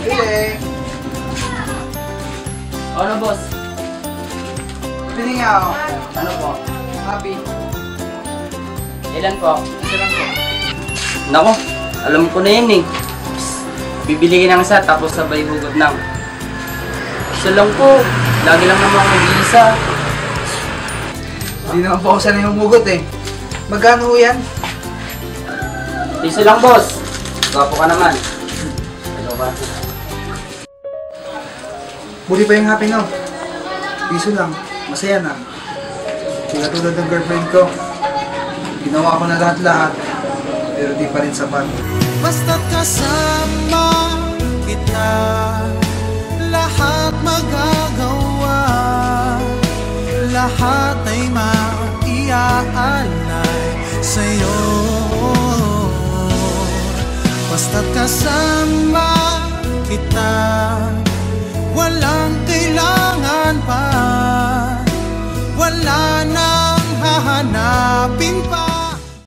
Bili. Ano, boss? Bili nga ako. Ano po? Happy. Ilan po? Isa lang po. Nako, alam ko na yun eh. Bibili ka ng isa tapos sabay hugot ng. Isa lang po. Lagi lang naman mag-iisa. Hindi naman po ako sanay humugot eh. Magkano ho yan? Isa lang, boss. Gwapo ka naman. Hello ba? Buli pa yung happy no. Piso lang. Masaya na. Sila tulad ng girlfriend ko. Ginawa ko na lahat-lahat. Pero di pa rin sapat. Basta't kasama kita, lahat magagawa, lahat ay maiaalay sa'yo. Basta't kasama kita,